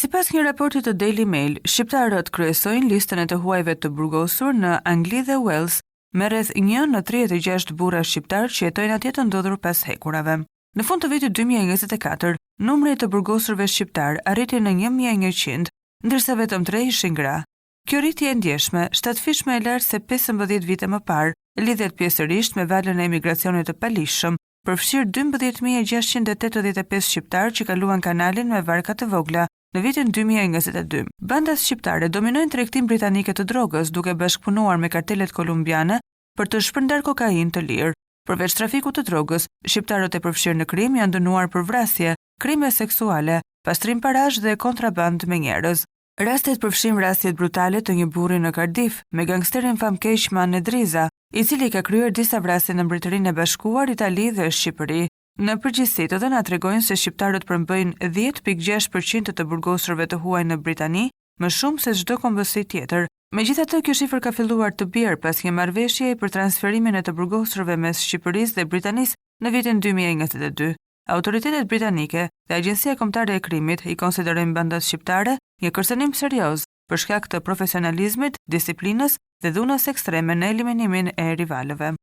Sipas një raporti të Daily Mail, shqiptarët kryesojnë listën e të huajve të burgosur në Angli dhe Wales, me rreth 1 në 36 burra shqiptar që jetojnë atje të ndodhur pas hekurave. Në fund të vitit 2024, numri i të burgosurve shqiptar arriti në 1100, ndërsa vetëm 3 ishin gra. Kjo rritje e ndjeshme, shtatëfishme e lartë se 15 vite më parë, lidhet pjesërisht me valën e emigracionit të palishëm, përfshirë 12.685 shqiptar që kaluan kanalin me varka të vogla në vitin 2022. Bandat shqiptare dominojnë tregtinë britanike të drogës, duke bashkëpunuar me kartelet kolumbiane për të shpërndar kokainë të lirë. Përveç trafikut të drogës, shqiptarët e përfshirë në krim janë dënuar për vrasje, krime seksuale, pastrim parash dhe kontraband me njerëz. Rastet përfshijnë vrasjet brutale të një burri në Cardiff me gangsterin famkeq Manedriza, i cili ka kryer disa vrasje në Mbretërinë e Bashkuar, Itali dhe Shqipëri. Në përgjithësi, të dhënat tregojnë se shqiptarët përmbëjnë 10.6% të burgosurve të huaj në Britani, më shumë se çdo kombësi tjetër. Megjithatë, kjo shifër ka filluar të bjerë pas një marrëveshjeje për transferimin e të burgosurve mes Shqipërisë dhe Britanisë në vitin 2022. Autoritetet britanike dhe Agjencia Kombëtare e Krimit i konsiderojnë bandat shqiptare një kërcënim serioz për shkak të profesionalizmit, disiplinës dhe dhunës ekstreme në eliminimin e rivalëve.